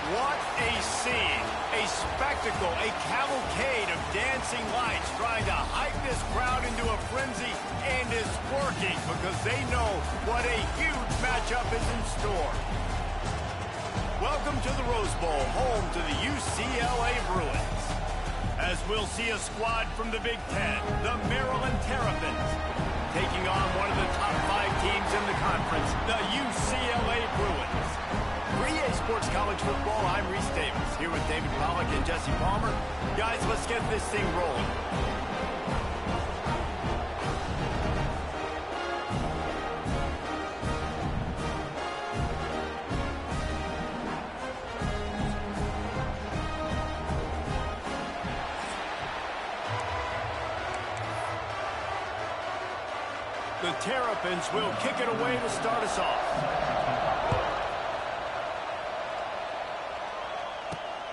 What a scene, a spectacle, a cavalcade of dancing lights trying to hype this crowd into a frenzy, and it's working because they know what a huge matchup is in store. Welcome to the Rose Bowl, home to the UCLA Bruins. As we'll see a squad from the Big Ten, the Maryland Terrapins, taking on one of the top 5 teams in the conference, the UCLA Bruins. For EA Sports College Football, I'm Reese Davis, here with David Pollack and Jesse Palmer. Guys, let's get this thing rolling. The Terrapins will kick it away to start us off.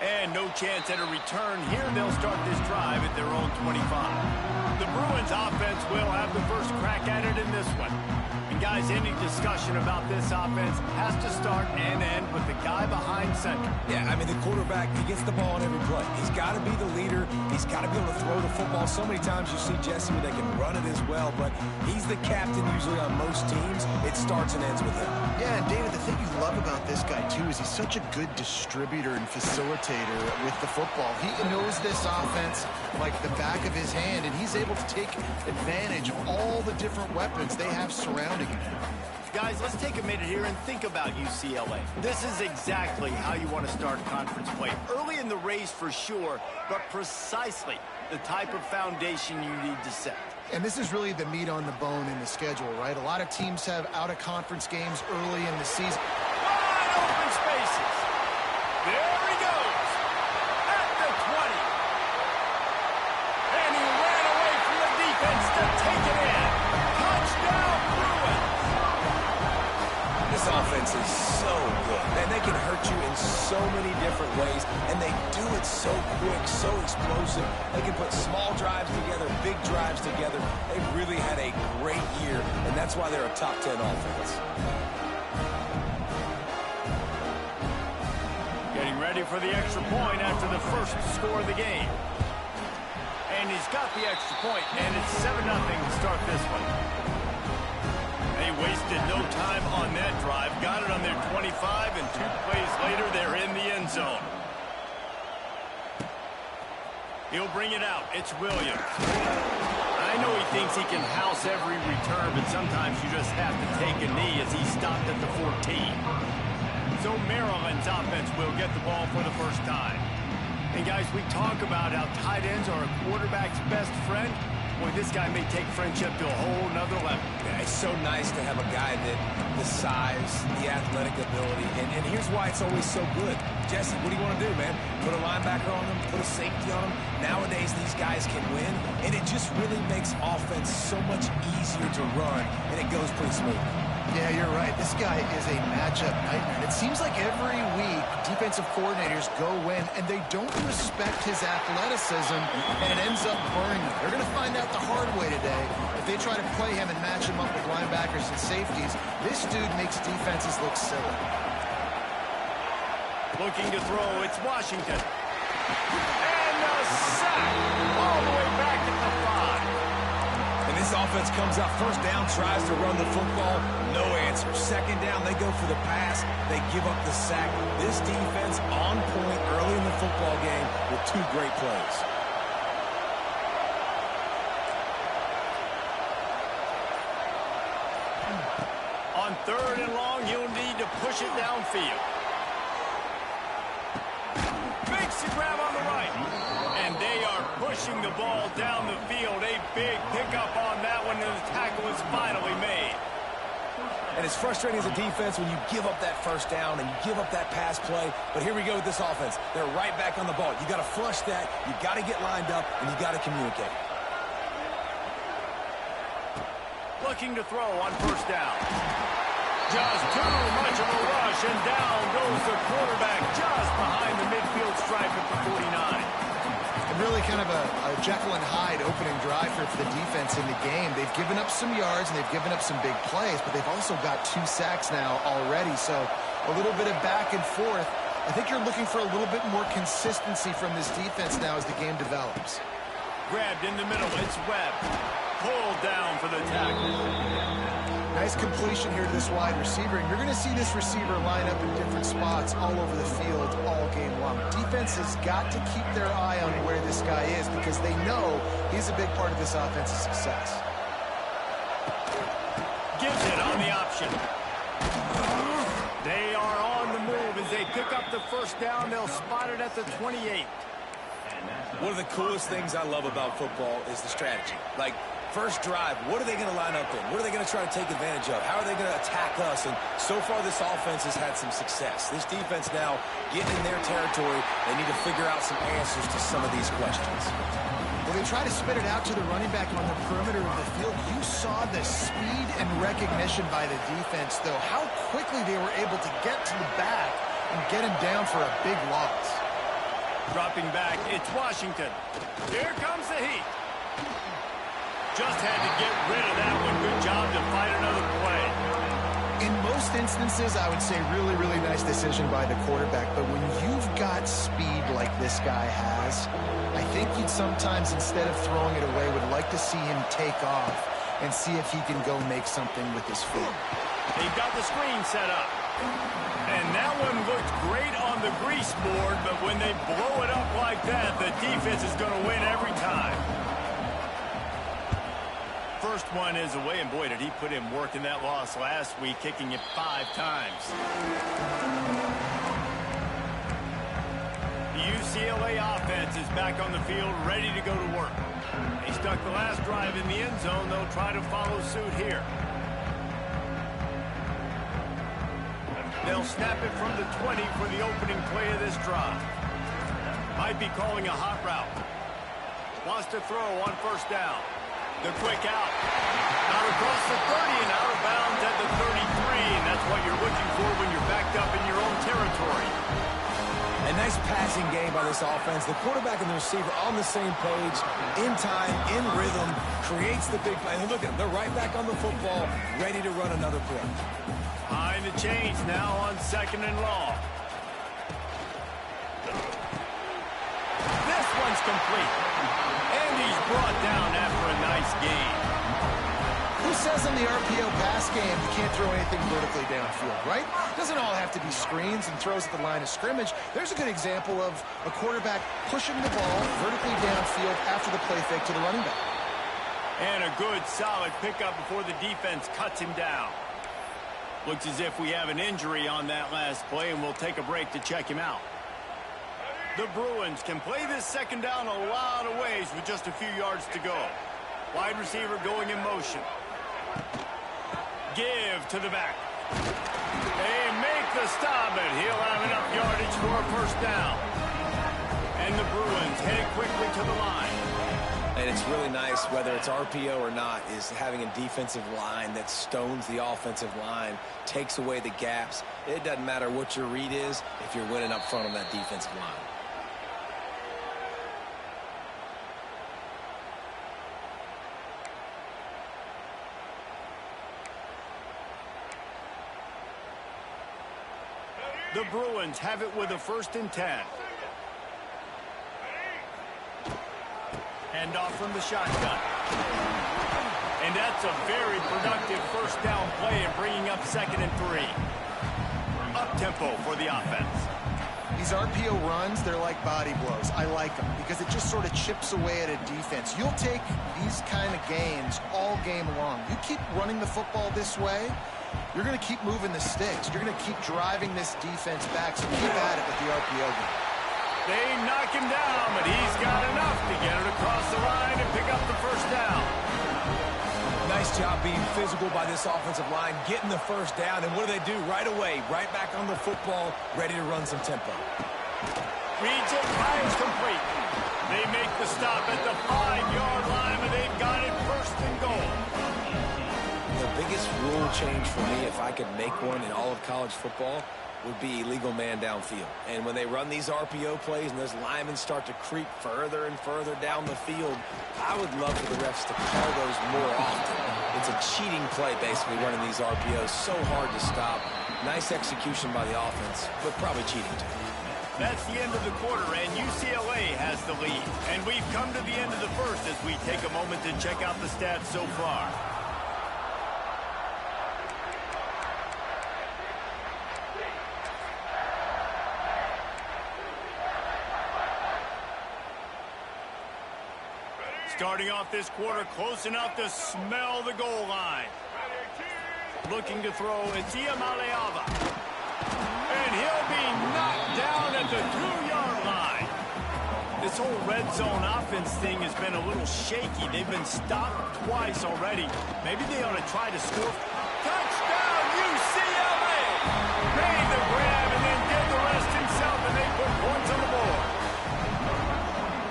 And no chance at a return here. They'll start this drive at their own 25. The Bruins offense will have the first crack at it in this one. And guys, any discussion about this offense has to start and end with the guy behind center. Yeah, I mean, the quarterback, he gets the ball on every play. He's got to be the leader. He's got to be able to throw the football. So many times you see Jesse where they can run it as well, but he's the captain usually on most teams. It starts and ends with him. Yeah, and David, the thing you love about this guy, too, is he's such a good distributor and facilitator with the football. He knows this offense like the back of his hand, and he's able to take advantage of all the different weapons they have surrounding him. Guys, let's take a minute here and think about UCLA. This is exactly how you want to start conference play. Early in the race for sure, but precisely the type of foundation you need to set. And this is really the meat on the bone in the schedule, right? A lot of teams have out-of-conference games early in the season. Wide open spaces. There he goes. At the 20. And he ran away from the defense to take it in. Touchdown, Bruins. This offense is so good, and they can hurt you in so many different ways, and they do it so quick, so explosive. They can put small drives together, big drives together. They've really had a great year, and that's why they're a top 10 offense. Getting ready for the extra point after the first score of the game. And he's got the extra point, and it's 7-0 to start this one. They wasted no time on that drive. Got it on their 25, and 2 plays later, they're in the end zone. He'll bring it out. It's Williams. I know he thinks he can house every return, but sometimes you just have to take a knee as he stopped at the 14. So Maryland's offense will get the ball for the first time. And guys, we talk about how tight ends are a quarterback's best friend. Boy, this guy may take friendship to a whole nother level. Yeah, it's so nice to have a guy that the size, the athletic ability, and here's why it's always so good. Jesse, what do you want to do, man? Put a linebacker on them, put a safety on them. Nowadays, these guys can win, and it just really makes offense so much easier to run, and it goes pretty smooth. Yeah, you're right. This guy is a matchup nightmare. It seems like every week defensive coordinators go in and they don't respect his athleticism, and it ends up burning them. They're going to find out the hard way today. If they try to play him and match him up with linebackers and safeties, this dude makes defenses look silly. Looking to throw, it's Washington. And a sack all the way back at the 5. And this offense comes out first down, tries to run the football, no answer. Second down, they go for the pass, they give up the sack. This defense on point early in the football game with 2 great plays. On 3rd and long, you'll need to push it downfield. Makes the grab on the right. And they are pushing the ball down the field. A big pickup on that one, and the tackle is finally made. And it's frustrating as a defense when you give up that first down and you give up that pass play. But here we go with this offense. They're right back on the ball. You got to flush that. You got to get lined up, and you got to communicate. Looking to throw on 1st down. Just too much of a rush, and down goes the quarterback just behind the midfield stripe at the 49. And really kind of a Jekyll and Hyde opening drive here for the defense in the game. They've given up some yards, and they've given up some big plays, but they've also got 2 sacks now already. So a little bit of back and forth. I think you're looking for a little bit more consistency from this defense now as the game develops. Grabbed in the middle. It's Webb. Pulled down for the tackle. Nice completion here to this wide receiver, and you're going to see this receiver line up in different spots all over the field all game long. Defense has got to keep their eye on where this guy is because they know he's a big part of this offense's success. Gives it on the option. They are on the move as they pick up the first down. They'll spot it at the 28. One of the coolest things I love about football is the strategy. Like, first drive, what are they going to line up in? What are they going to try to take advantage of? How are they going to attack us? And so far, this offense has had some success. This defense now getting in their territory. They need to figure out some answers to some of these questions. When they try to spit it out to the running back on the perimeter of the field, you saw the speed and recognition by the defense, though. How quickly they were able to get to the back and get him down for a big loss. Dropping back, it's Washington. Here comes the heat. Just had to get rid of that one. Good job to fight another play. In most instances, I would say really, really nice decision by the quarterback. But when you've got speed like this guy has, I think you'd sometimes, instead of throwing it away, would like to see him take off and see if he can go make something with his feet. They've got the screen set up. And that one looked great on the grease board, but when they blow it up like that, the defense is going to win every time. First one is away, and boy, did he put in work in that loss last week, kicking it 5 times. The UCLA offense is back on the field, ready to go to work. They stuck the last drive in the end zone. They'll try to follow suit here. They'll snap it from the 20 for the opening play of this drive. Might be calling a hot route. Wants to throw on first down. The quick out. Out across the 30 and out of bounds at the 33. And that's what you're looking for when you're backed up in your own territory. A nice passing game by this offense. The quarterback and the receiver on the same page, in time, in rhythm, creates the big play. And look at them. They're right back on the football, ready to run another play. Behind the chains now on 2nd and long. This one's complete. And he's brought down after a nice gain. Who says in the RPO pass game you can't throw anything vertically downfield, right? It doesn't all have to be screens and throws at the line of scrimmage. There's a good example of a quarterback pushing the ball vertically downfield after the play fake to the running back. And a good, solid pickup before the defense cuts him down. Looks as if we have an injury on that last play, and we'll take a break to check him out. The Bruins can play this second down a lot of ways with just a few yards to go. Wide receiver going in motion. Give to the back. They make the stop, but he'll have enough yardage for a first down. And the Bruins headed quickly to the line. And it's really nice, whether it's RPO or not, is having a defensive line that stones the offensive line, takes away the gaps. It doesn't matter what your read is if you're winning up front on that defensive line. The Bruins have it with a 1st and 10. Hand off from the shotgun. And that's a very productive first down play and bringing up 2nd and 3. Up-tempo for the offense. These RPO runs, they're like body blows. I like them because it just sort of chips away at a defense. You'll take these kind of gains all game long. You keep running the football this way, you're going to keep moving the sticks. You're going to keep driving this defense back, so keep at it with the RPO game. They knock him down, but he's got enough to get it across the line and pick up the first down. Nice job being physical by this offensive line, getting the first down, and what do they do right away? Right back on the football, ready to run some tempo. Reads it, fires complete. They make the stop at the 5-yard line, and they've got it 1st and goal. The biggest rule change for me, if I could make one in all of college football, would be illegal man downfield. And when they run these RPO plays and those linemen start to creep further and further down the field, I would love for the refs to call those more often. It's a cheating play, basically, running these RPOs. So hard to stop. Nice execution by the offense, but probably cheating too. That's the end of the quarter, and UCLA has the lead. And we've come to the end of the first as we take a moment to check out the stats so far. Starting off this quarter, close enough to smell the goal line. Looking to throw, it's Iamaleava. And he'll be knocked down at the 2-yard line. This whole red zone offense thing has been a little shaky. They've been stopped twice already. Maybe they ought to try to score. Touchdown, UCLA! Made the grab and then did the rest himself, and they put points on the board.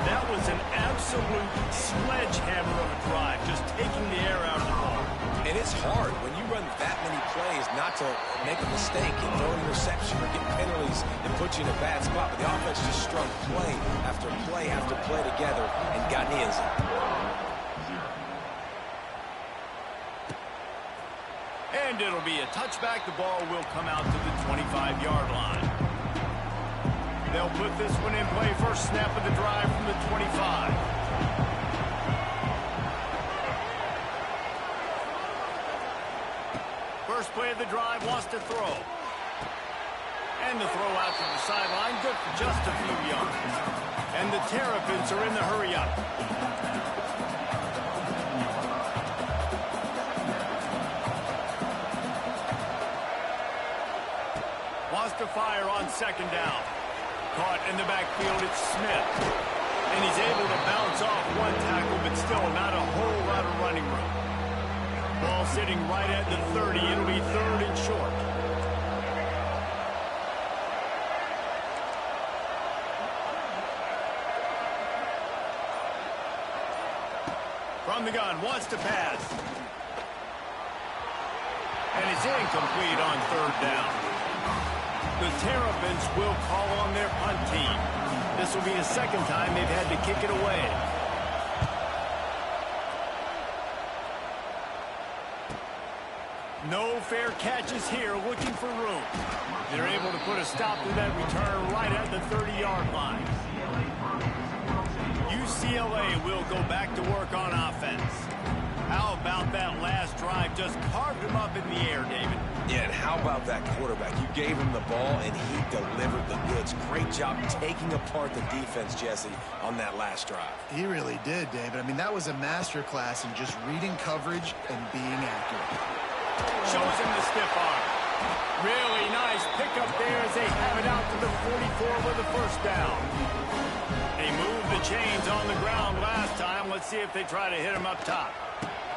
That was an absolute sledgehammer of a drive, just taking the air out of the ball. And it's hard when you run that many plays not to make a mistake and throw an interception or get penalties and put you in a bad spot. But the offense just strung play after play after play together and got in the end zone. And it'll be a touchback. The ball will come out to the 25-yard line. They'll put this one in play. First snap of the drive from the 25. First play of the drive, wants to throw. And the throw out to the sideline, good for just a few yards. And the Terrapins are in the hurry-up. Wants to fire on second down. Caught in the backfield, it's Smith. And he's able to bounce off one tackle, but still not a whole lot of running room. Ball sitting right at the 30. It'll be third and short. From the gun, wants to pass. And it's incomplete on third down. The Terrapins will call on their punt team. This will be the second time they've had to kick it away. No fair catches here, looking for room. They're able to put a stop to that return right at the 30-yard line. UCLA will go back to work on offense. How about that last drive? Just carved him up in the air, David. Yeah, and how about that quarterback? You gave him the ball, and he delivered the goods. Great job taking apart the defense, Jesse, on that last drive. He really did, David. I mean, that was a masterclass in just reading coverage and being accurate. Shows him the stiff arm. Really nice pickup there as they have it out to the 44 with the first down. They moved the chains on the ground last time. Let's see if they try to hit him up top.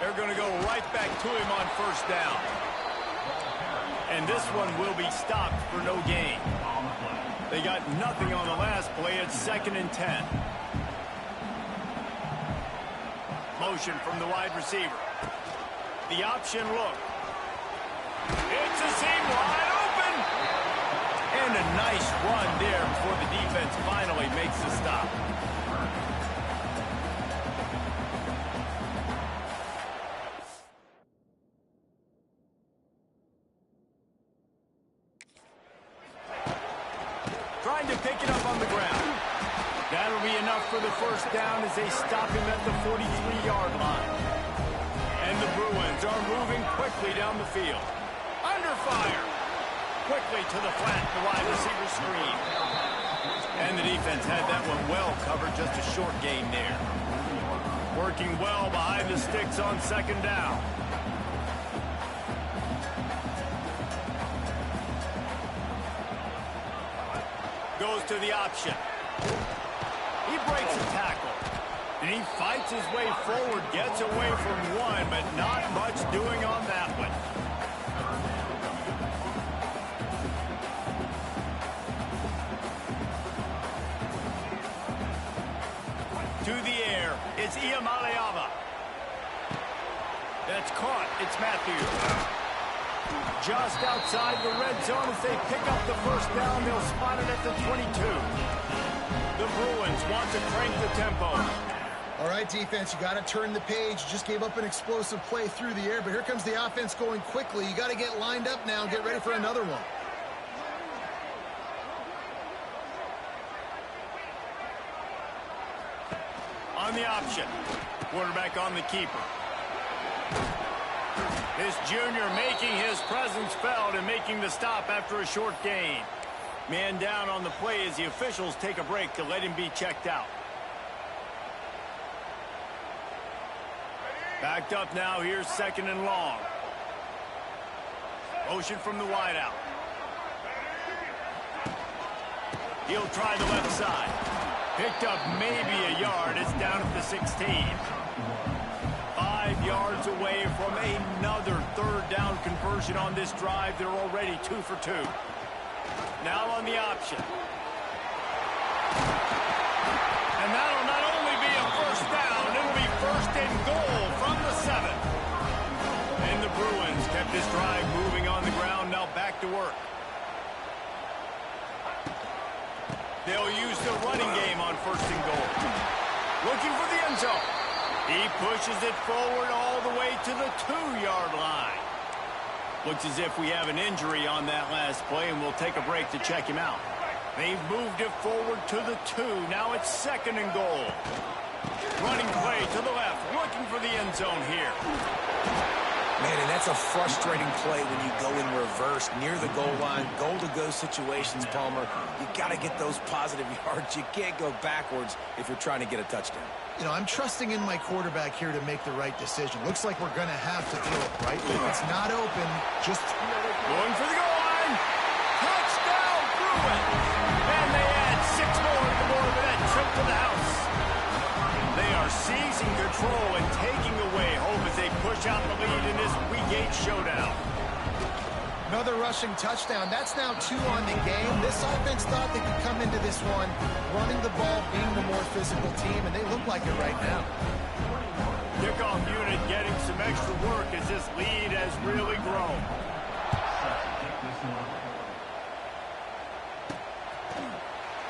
They're going to go right back to him on first down. And this one will be stopped for no gain. They got nothing on the last play. It's 2nd and 10. Motion from the wide receiver. The option look. It's a seam wide open. And a nice run there before the defense finally makes the stop. Trying to pick it up on the ground. That'll be enough for the first down as they stop him at the 43-yard line. And the Bruins are moving quickly down the field. Under fire. Quickly to the flat, the wide receiver screen. And the defense had that one well covered, just a short gain there. Working well behind the sticks on second down. Goes to the option. He breaks a tackle. And he fights his way forward, gets away from one, but not much doing on that one. To the air, it's Iamaleava. That's caught, it's Matthews. Just outside the red zone as they pick up the first down. They'll spot it at the 22. The Bruins want to crank the tempo. All right, defense, you got to turn the page. You just gave up an explosive play through the air, but here comes the offense going quickly. You got to get lined up now and get ready for another one. On the option. Quarterback on the keeper. This junior making his presence felt and making the stop after a short gain. Man down on the play as the officials take a break to let him be checked out. Backed up now, here's 2nd and long. Motion from the wideout. He'll try the left side. Picked up maybe a yard. It's down at the 16. 5 yards away from another 3rd down conversion on this drive. They're already 2 for 2. Now on the option. And that'll not only be a 1st down, it'll be 1st and goal from the 7. And the Bruins kept this drive moving on the ground, now back to work. They'll use the running game on 1st and goal. Looking for the end zone. He pushes it forward all the way to the 2-yard line. Looks as if we have an injury on that last play, and we'll take a break to check him out. They've moved it forward to the 2. Now it's 2nd and goal. Running play to the left, looking for the end zone here. Man, and that's a frustrating play when you go in reverse near the goal line. Goal-to-go situations, Palmer. You got to get those positive yards. You can't go backwards if you're trying to get a touchdown. You know, I'm trusting in my quarterback here to make the right decision. Looks like we're going to have to throw it right. If it's not open, just going for the goal line. Touchdown, Bruins. And they add 6 more to the board with that trip to the house. They are seizing control and taking away hope as they push out the lead in this Week 8 showdown. Another rushing touchdown. That's now 2 on the game. This offense thought they could come into this one running the ball, being the more physical team, and they look like it right now. Kickoff unit getting some extra work as this lead has really grown.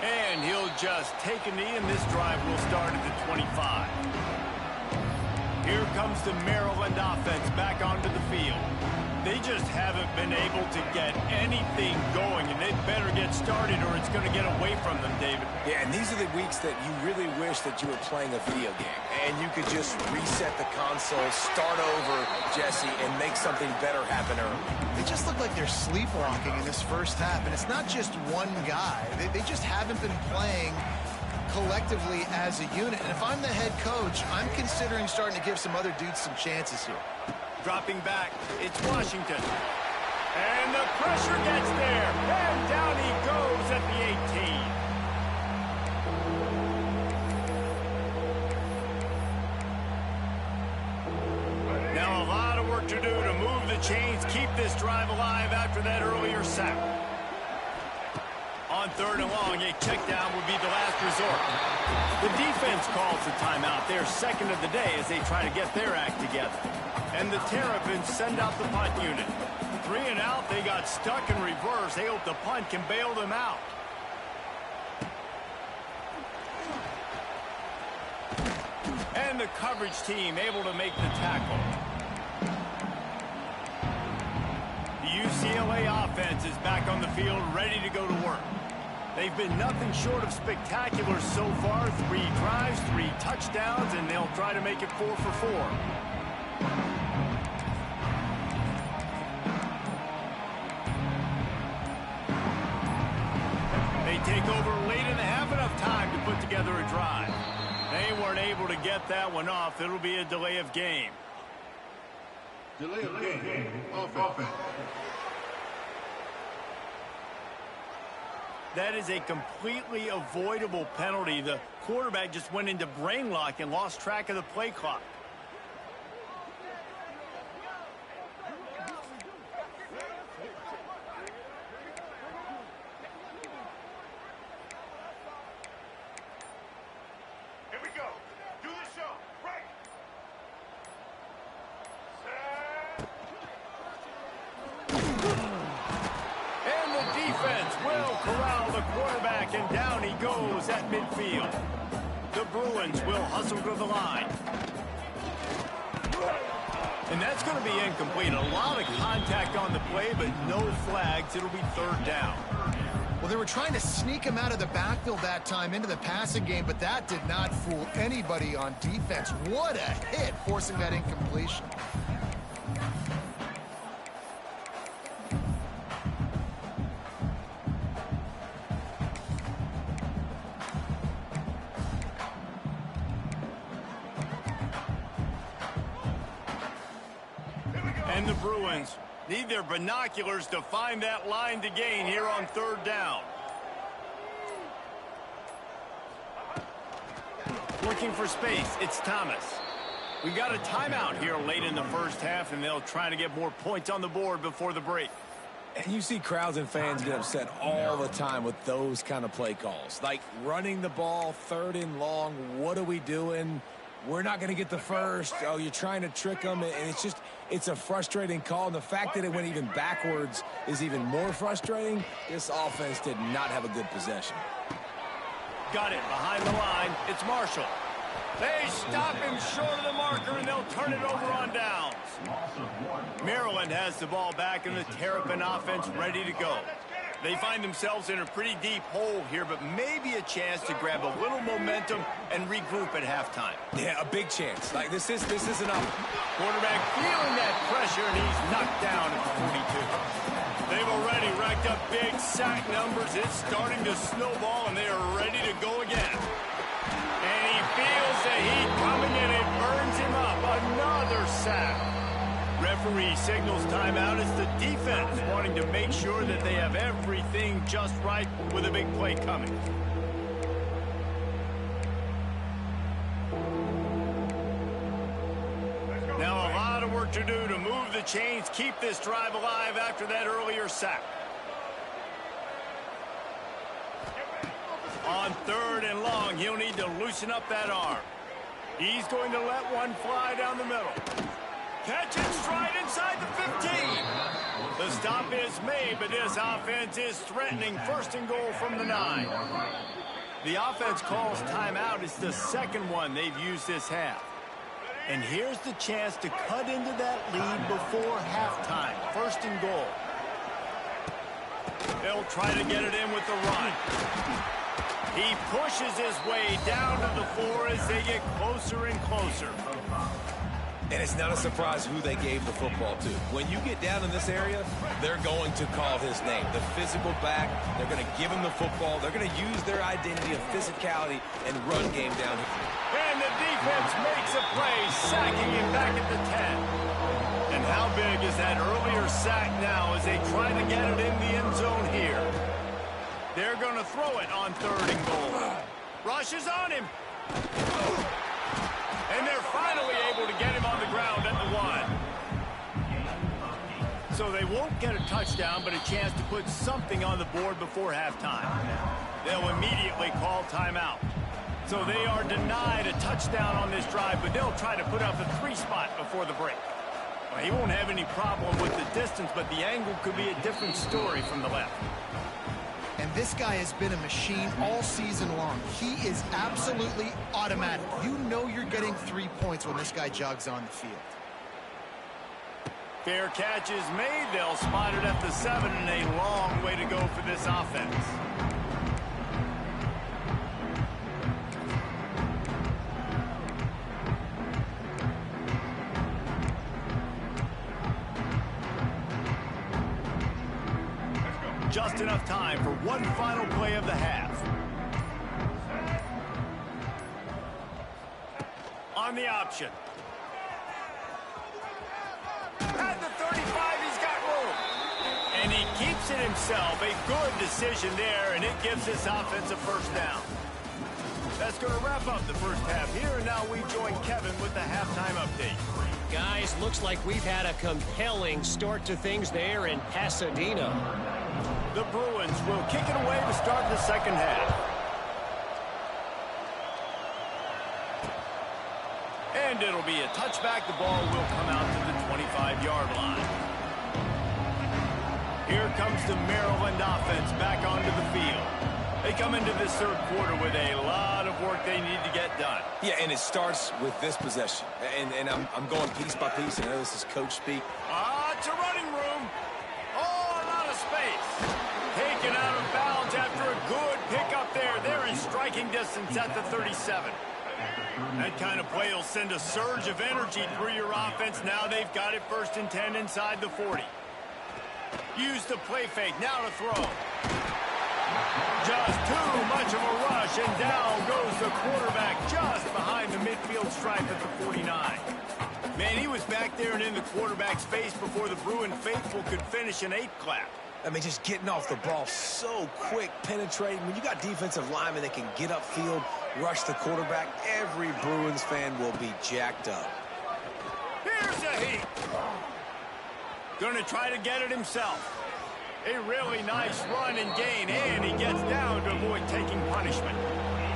And he'll just take a knee, and this drive will start at the 25. Here comes the Maryland offense back onto the field. They just haven't been able to get anything going, and they'd better get started or it's going to get away from them, David. Yeah, and these are the weeks that you really wish that you were playing a video game, and you could just reset the console, start over, Jesse, and make something better happen early. They just look like they're sleepwalking in this first half, and it's not just one guy. They just haven't been playing collectively as a unit. And if I'm the head coach, I'm considering starting to give some other dudes some chances here. Dropping back, it's Washington. And the pressure gets there. And down he goes at the 18. Now a lot of work to do to move the chains, keep this drive alive after that earlier sack. On 3rd and long, a check down would be the last resort. The defense calls the timeout, their 2nd of the day, as they try to get their act together. And the Terrapins send out the punt unit. 3 and out, they got stuck in reverse. They hope the punt can bail them out. And the coverage team able to make the tackle. The UCLA offense is back on the field, ready to go to work. They've been nothing short of spectacular so far. 3 drives, 3 touchdowns, and they'll try to make it 4 for 4. They take over late in the half, enough time to put together a drive. They weren't able to get that one off. It'll be a delay of game. Delay of game. Offense. That is a completely avoidable penalty. The quarterback just went into brain lock and lost track of the play clock. Here we go. Do the show. Right. And the defense will corral the quarterback, and down he goes at midfield. The Bruins will hustle to the line. And that's going to be incomplete. A lot of contact on the play, but no flags. It'll be third down. Well, they were trying to sneak him out of the backfield that time into the passing game, but that did not fool anybody on defense. What a hit, forcing that incompletion. And the Bruins need their binoculars to find that line to gain here on third down. Looking for space, it's Thomas. We got a timeout here late in the first half, and they'll try to get more points on the board before the break. And you see crowds and fans get upset all the time with those kind of play calls. Like running the ball, third and long, what are we doing? We're not going to get the first. Oh, you're trying to trick them, and it's a frustrating call. And the fact that it went even backwards is even more frustrating. This offense did not have a good possession. Got it behind the line. It's Marshall. They stop him short of the marker, and they'll turn it over on downs. Maryland has the ball back, and the Terrapin offense ready to go. They find themselves in a pretty deep hole here, but maybe a chance to grab a little momentum and regroup at halftime. Yeah, a big chance. Like this isn't up. Quarterback feeling that pressure, and he's knocked down at the 42. They've already racked up big sack numbers. It's starting to snowball, and they are ready to go again. And he feels the heat coming, and it burns him up. Another sack. Referee signals timeout. It's the defense wanting to make sure that they have everything just right with a big play coming. Now a lot of work to do to move the chains, keep this drive alive after that earlier sack. On third and long, he'll need to loosen up that arm. He's going to let one fly down the middle. Catch and stride inside the 15. The stop is made, but this offense is threatening first and goal from the 9. The offense calls timeout. It's the second one they've used this half. And here's the chance to cut into that lead before halftime. First and goal. They'll try to get it in with the run. He pushes his way down to the floor as they get closer and closer. And it's not a surprise who they gave the football to. When you get down in this area, they're going to call his name. The physical back, they're going to give him the football. They're going to use their identity of physicality and run game down here. And the defense makes a play, sacking him back at the 10. And how big is that earlier sack now as they try to get it in the end zone here? They're going to throw it on third and goal. Rush is on him. And they're finally able to get him on the ground at the 1. So they won't get a touchdown, but a chance to put something on the board before halftime. They'll immediately call timeout. So they are denied a touchdown on this drive, but they'll try to put up a 3-spot before the break. Well, he won't have any problem with the distance, but the angle could be a different story from the left. And this guy has been a machine all season long. He is absolutely automatic. You know you're getting 3 points when this guy jogs on the field. Fair catch is made. They'll spot it at the 7, and a long way to go for this offense. Just enough time for one final play of the half. On the option. At the 35, he's got room. And he keeps it himself. A good decision there, and it gives this offense a first down. That's going to wrap up the first half here, and now we join Kevin with the halftime update. Guys, looks like we've had a compelling start to things there in Pasadena. The Bruins will kick it away to start the second half. And it'll be a touchback. The ball will come out to the 25-yard line. Here comes the Maryland offense back onto the field. They come into this third quarter with a lot of work they need to get done. Yeah, and it starts with this possession. And I'm going piece by piece. I know this is coach speak. It's a running room. Oh, a lot of space. Taken out of bounds after a good pickup there. They're in striking distance at the 37. That kind of play will send a surge of energy through your offense. Now they've got it 1st and 10 inside the 40. Use the play fake. Now to throw. Just too much of a rush, and down goes the quarterback just behind the midfield stripe at the 49. Man, he was back there and in the quarterback's face before the Bruin faithful could finish an 8 clap. I mean, just getting off the ball so quick, penetrating. When you got defensive linemen that can get upfield, rush the quarterback, every Bruins fan will be jacked up. Here's a heat. Gonna try to get it himself. A really nice run and gain, and he gets down to avoid taking punishment.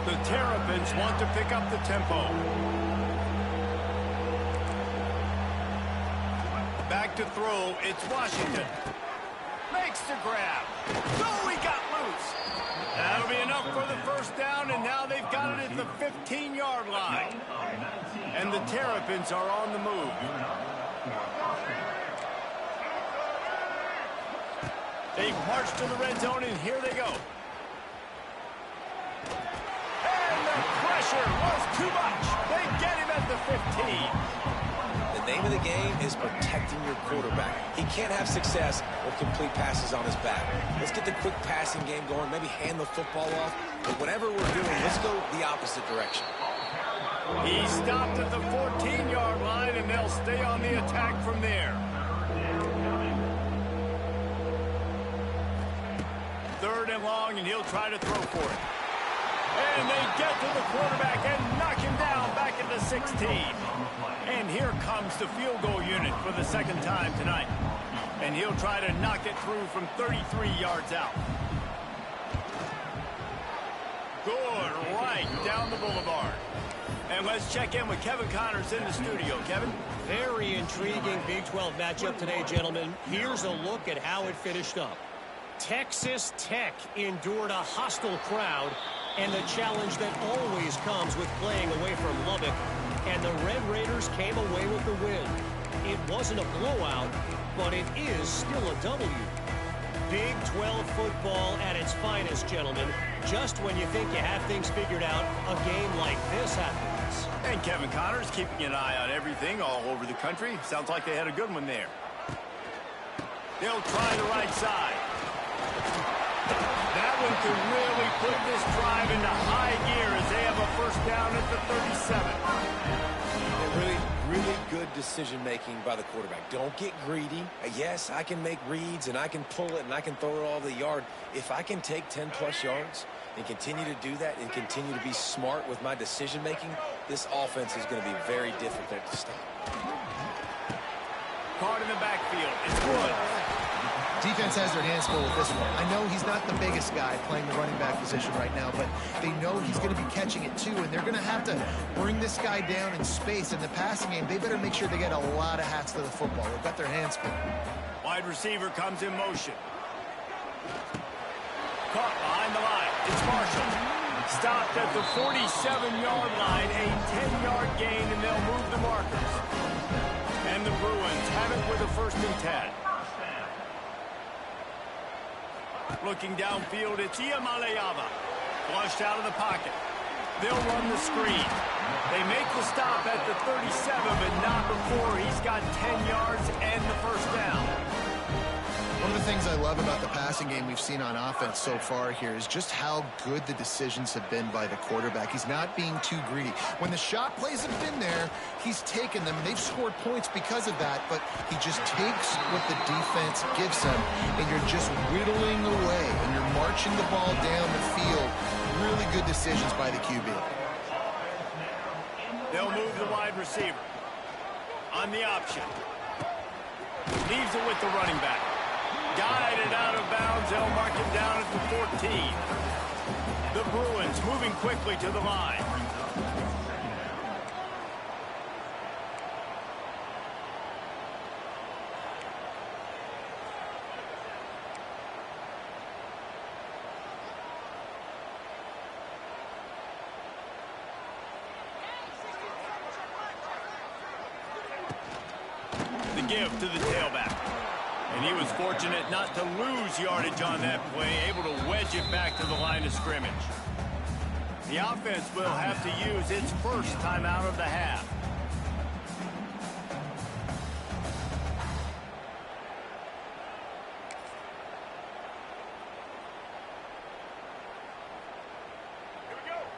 The Terrapins want to pick up the tempo. Back to throw, it's Washington. Makes the grab. Oh, he got loose. That'll be enough for the 1st down, and now they've got it at the 15-yard line. And the Terrapins are on the move. They march to the red zone, and here they go. And the pressure was too much. They get him at the 15. The name of the game is protecting your quarterback. He can't have success with complete passes on his back. Let's get the quick passing game going, maybe hand the football off. But whatever we're doing, let's go the opposite direction. He stopped at the 14-yard line, and they'll stay on the attack from there. 3rd and long, and he'll try to throw for it. And they get to the quarterback and knock him down back at the 16. And here comes the field goal unit for the 2nd time tonight. And he'll try to knock it through from 33 yards out. Good, right down the boulevard. And let's check in with Kevin Connors in the studio. Kevin? Very intriguing Big 12 matchup today, gentlemen. Here's a look at how it finished up. Texas Tech endured a hostile crowd and the challenge that always comes with playing away from Lubbock. And the Red Raiders came away with the win. It wasn't a blowout, but it is still a W. Big 12 football at its finest, gentlemen. Just when you think you have things figured out, a game like this happens. And Kevin Connors keeping an eye on everything all over the country. Sounds like they had a good one there. They'll try the right side. That one could really put this drive into high gear as they have a 1st down at the 37. Really good decision-making by the quarterback. Don't get greedy. Yes, I can make reads, and I can pull it, and I can throw it all over the yard. If I can take 10-plus yards and continue to do that and continue to be smart with my decision-making, this offense is going to be very difficult to stop. Caught in the backfield. It's good. Defense has their hands full with this one. I know he's not the biggest guy playing the running back position right now, but they know he's going to be catching it too, and they're going to have to bring this guy down in space. In the passing game, they better make sure they get a lot of hats to the football. They've got their hands full. Wide receiver comes in motion. Caught behind the line. It's Marshall. Stopped at the 47-yard line, a 10-yard gain, and they'll move the markers. And the Bruins have it with a 1st and 10. Looking downfield, it's Iamaleava. Flushed out of the pocket. They'll run the screen. They make the stop at the 37, but not before he's got 10 yards and the 1st down. One of the things I love about the passing game we've seen on offense so far here is just how good the decisions have been by the quarterback. He's not being too greedy. When the shot plays have been there, he's taken them. They've scored points because of that, but he just takes what the defense gives him, and you're just whittling away, and you're marching the ball down the field. Really good decisions by the QB. They'll move the wide receiver. On the option. Leaves it with the running back. Guided out of bounds. They'll mark him down at the 14. The Bruins moving quickly to the line. give to the tailback. And he was fortunate not to lose yardage on that play, able to wedge it back to the line of scrimmage. The offense will have to use its first timeout of the half.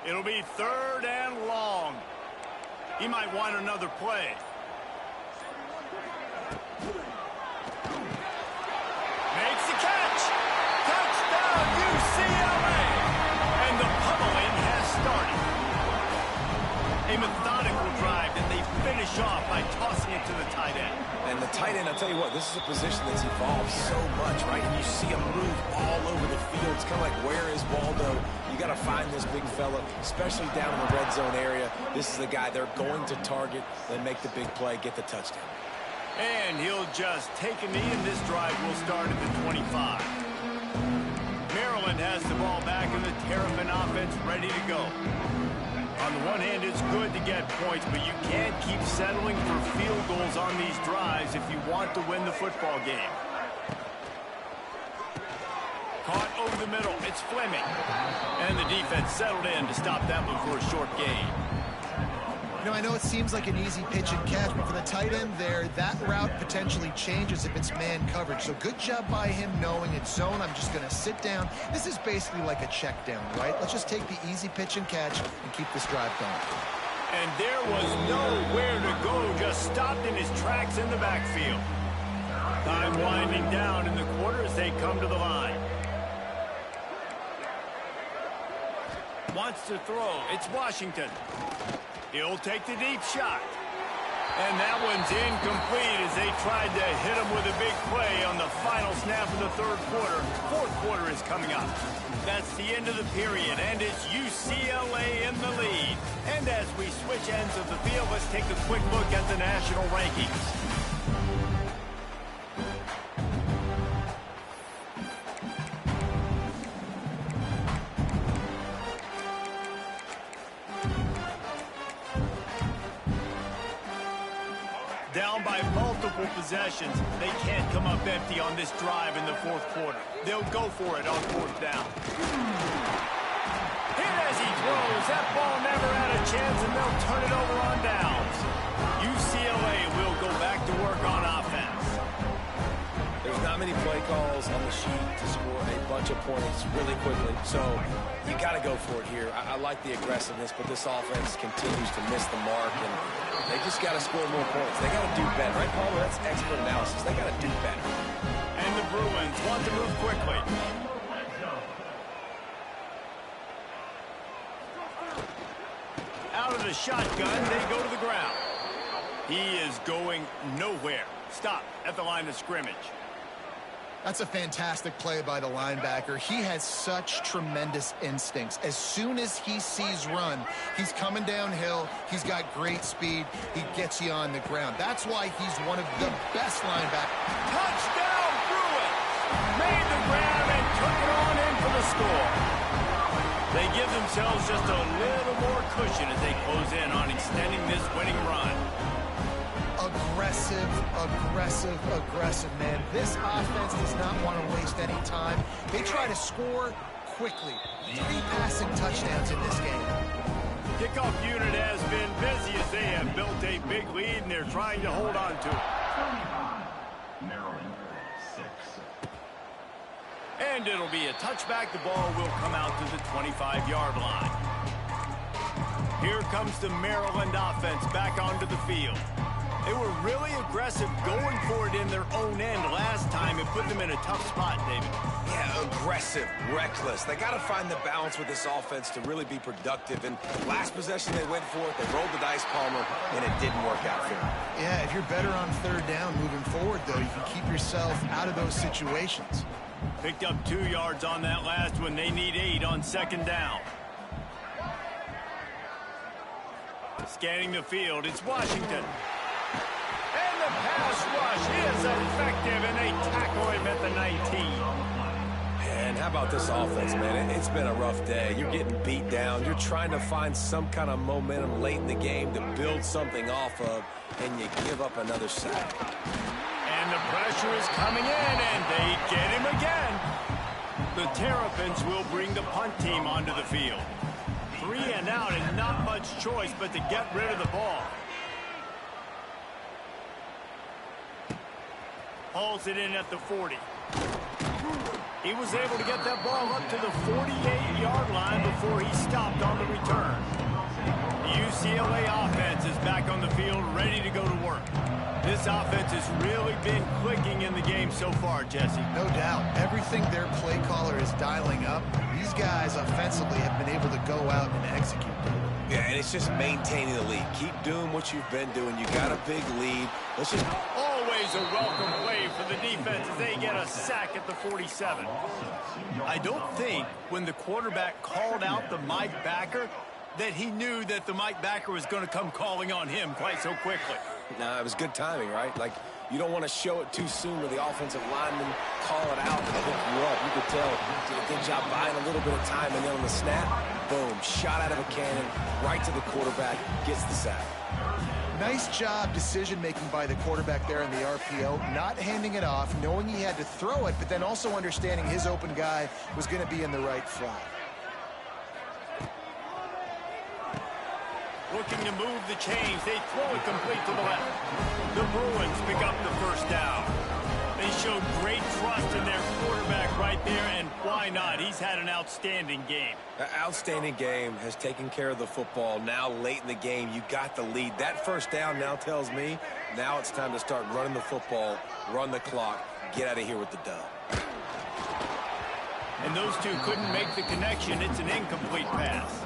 It'll be 3rd and long. He might want another play. Makes the catch. Touchdown, UCLA. And the pummeling has started. A methodical drive, and they finish off by tossing it to the tight end. And the tight end, I'll tell you what, this is a position that's evolved so much, right? And you see him move all over the field. It's kind of like, where is Waldo? You got to find this big fella, especially down in the red zone area. This is the guy they're going to target, then make the big play, get the touchdown. And he'll just take a knee, and this drive will start at the 25. Maryland has the ball back, and the Terrapin offense ready to go. On the one hand, it's good to get points, but you can't keep settling for field goals on these drives if you want to win the football game. Caught over the middle. It's Fleming. And the defense settled in to stop that one for a short gain. You know, I know it seems like an easy pitch and catch, but for the tight end there, that route potentially changes if it's man coverage. So good job by him knowing it's zone. I'm just going to sit down. This is basically like a check down, right? Let's just take the easy pitch and catch and keep this drive going. And there was nowhere to go, just stopped in his tracks in the backfield. Time winding down in the quarter as they come to the line. Wants to throw. It's Washington. He'll take the deep shot. And that one's incomplete as they tried to hit him with a big play on the final snap of the 3rd quarter. 4th quarter is coming up. That's the end of the period, and it's UCLA in the lead. And as we switch ends of the field, let's take a quick look at the national rankings. Down by multiple possessions. They can't come up empty on this drive in the 4th quarter. They'll go for it on 4th down. Hit as he throws. That ball never had a chance, and they'll turn it over on downs. UCLA will go back to work on offense. There's not many play calls on the sheet to score a bunch of points really quickly, so you got to go for it here. I like the aggressiveness, but this offense continues to miss the mark, and they just got to score more points. They got to do better, right, Paul? That's expert analysis. They got to do better. And the Bruins want to move quickly. Out of the shotgun, they go to the ground. He is going nowhere. Stop at the line of scrimmage. That's a fantastic play by the linebacker. He has such tremendous instincts. As soon as he sees run, he's coming downhill. He's got great speed. He gets you on the ground. That's why he's one of the best linebackers. Touchdown, Bruins! Made the grab and took it on in for the score. They give themselves just a little more cushion as they close in on extending this winning run. Aggressive, man. This offense does not want to waste any time. They try to score quickly. 3 passing touchdowns in this game. Kickoff unit has been busy as they have built a big lead, and they're trying to hold on to it. Maryland 6. And it'll be a touchback. The ball will come out to the 25-yard line. Here comes the Maryland offense back onto the field. They were really aggressive going for it in their own end last time and put them in a tough spot, David. Yeah, aggressive, reckless. They got to find the balance with this offense to really be productive. And last possession, they went for it. They rolled the dice, Palmer, and it didn't work out for them. Yeah, if you're better on 3rd down moving forward, though, you can keep yourself out of those situations. Picked up 2 yards on that last one. They need 8 on 2nd down. Scanning the field, it's Washington. And the pass rush is effective, and they tackle him at the 19. And how about this offense, man? It's been a rough day. You're getting beat down. You're trying to find some kind of momentum late in the game to build something off of, and you give up another sack. is coming in, and they get him again. The Terrapins will bring the punt team onto the field. 3 and out, and not much choice but to get rid of the ball. Hauls it in at the 40. He was able to get that ball up to the 48-yard line before he stopped on the return. The UCLA offense is back on the field, ready to go to work. This offense has really been clicking in the game so far, Jesse. No doubt. Everything their play caller is dialing up, these guys offensively have been able to go out and execute. Yeah, and it's just maintaining the lead. Keep doing what you've been doing. You got a big lead. Let's just... Always a welcome play for the defense as they get a sack at the 47. I don't think when the quarterback called out the Mike backer that he knew that the Mike backer was going to come calling on him quite so quickly. Nah, it was good timing, right? Like, you don't want to show it too soon to the offensive lineman, call it out, and pick you up. You could tell did a good job buying a little bit of time, and then on the snap, boom, shot out of a cannon, right to the quarterback, gets the sack. Nice job decision-making by the quarterback there in the RPO, not handing it off, knowing he had to throw it, but then also understanding his open guy was going to be in the right spot. Looking to move the chains. They throw it complete to the left. The Bruins pick up the first down. They showed great trust in their quarterback right there, and why not? He's had an outstanding game. An outstanding game, has taken care of the football. Now late in the game, you got the lead. That first down now tells me now it's time to start running the football, run the clock, get out of here with the dub. And those two couldn't make the connection. It's an incomplete pass.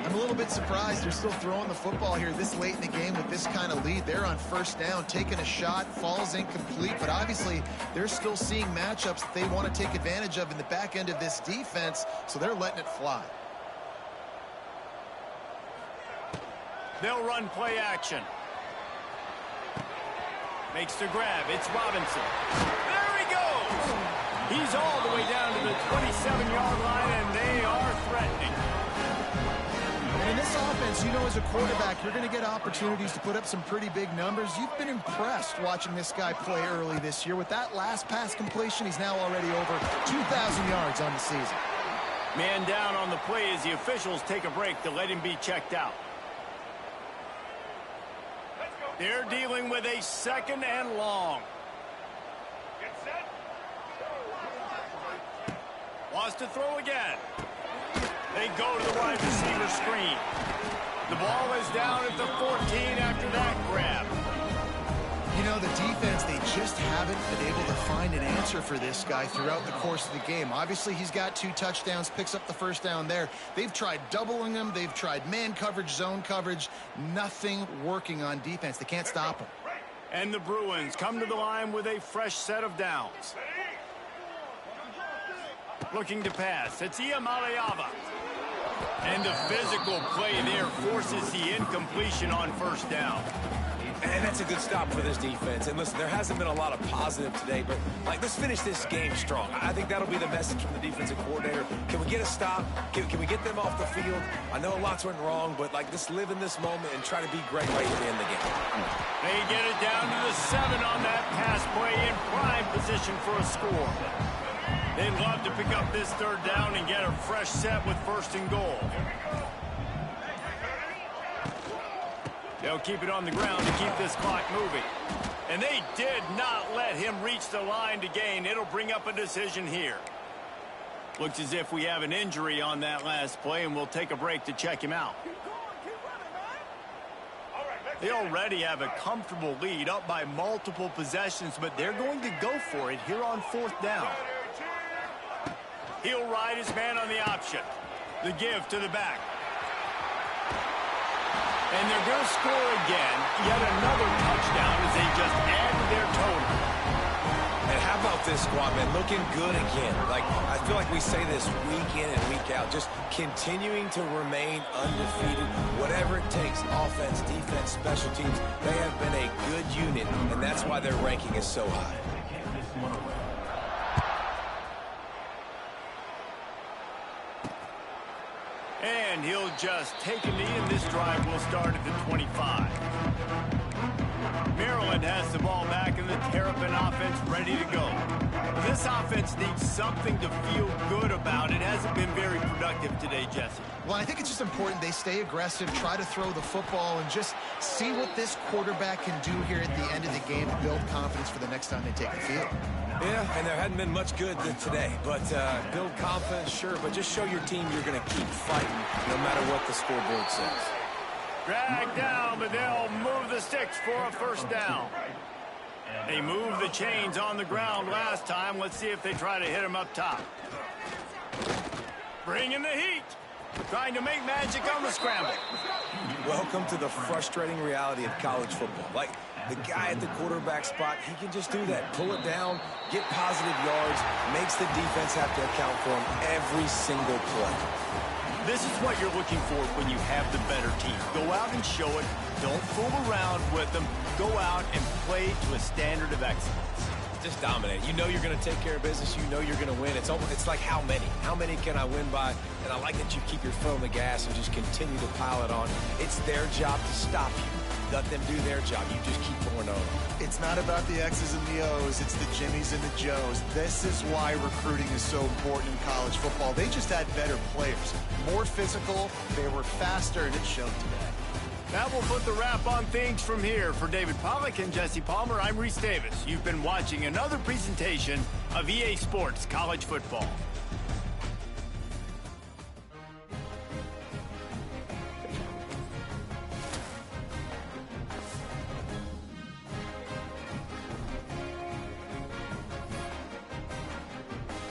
I'm a little bit surprised they're still throwing the football here this late in the game with this kind of lead. They're on first down, taking a shot, falls incomplete, but obviously they're still seeing matchups that they want to take advantage of in the back end of this defense, so they're letting it fly. They'll run play action. Makes the grab. It's Robinson. There he goes! He's all the way down to the 27-yard line, and they are threatening. In this offense, you know, as a quarterback, you're going to get opportunities to put up some pretty big numbers. You've been impressed watching this guy play early this year. With that last pass completion, he's now already over 2,000 yards on the season. Man down on the play as the officials take a break to let him be checked out. They're dealing with a 2nd and long. Get set. Wants to throw again. They go to the wide receiver screen. The ball is down at the 14 after that grab. You know, the defense, they just haven't been able to find an answer for this guy throughout the course of the game. Obviously, he's got 2 touchdowns, picks up the first down there. They've tried doubling him. They've tried man coverage, zone coverage. Nothing working on defense. They can't stop him. And the Bruins come to the line with a fresh set of downs. Looking to pass. It's Iamaleava. And the physical play there forces the incompletion on first down. And that's a good stop for this defense. And listen, there hasn't been a lot of positive today, but like, let's finish this game strong. I think that'll be the message from the defensive coordinator. Can we get a stop? Can we get them off the field? I know lots went wrong, but like, just live in this moment and try to be great right at the end of the game. They get it down to the 7 on that pass play in prime position for a score. They'd love to pick up this 3rd down and get a fresh set with 1st and goal. They'll keep it on the ground to keep this clock moving. And they did not let him reach the line to gain. It'll bring up a decision here. Looks as if we have an injury on that last play, and we'll take a break to check him out. They already have a comfortable lead, up by multiple possessions, but they're going to go for it here on 4th down. He'll ride his man on the option. The give to the back. And they're going to score again. Yet another touchdown as they just add to their total. And how about this squad, man? Looking good again. Like, I feel like we say this week in and week out. Just continuing to remain undefeated. Whatever it takes, offense, defense, special teams. They have been a good unit, and that's why their ranking is so high. And he'll just take a knee, and this drive will start at the 25. Maryland has the ball back in the tear up an offense ready to go. This offense needs something to feel good about. It hasn't been very productive today, Jesse. Well, I think it's just important they stay aggressive, try to throw the football, and just see what this quarterback can do here at the end of the game to build confidence for the next time they take the field. Yeah, and there hadn't been much good today. But build confidence, sure, but just show your team you're going to keep fighting no matter what the scoreboard says. Drag down, but they'll move the sticks for a first down. They moved the chains on the ground last time. Let's see if they try to hit them up top. Bring in the heat. Trying to make magic on the scramble. Welcome to the frustrating reality of college football. Like, the guy at the quarterback spot, he can just do that. Pull it down, get positive yards, makes the defense have to account for him every single play. This is what you're looking for when you have the better team. Go out and show it. Don't fool around with them. Go out and play to a standard of excellence. Just dominate. You know you're going to take care of business. You know you're going to win. It's like how many? How many can I win by? And I like that you keep your foot on the gas and just continue to pile it on. It's their job to stop you. Let them do their job. You just keep pouring on. It's not about the X's and the O's. It's the Jimmies and the Joes. This is why recruiting is so important in college football. They just had better players. More physical. They were faster, and it showed today. That will put the wrap on things from here. For David Pollack and Jesse Palmer, I'm Reese Davis. You've been watching another presentation of EA Sports College Football.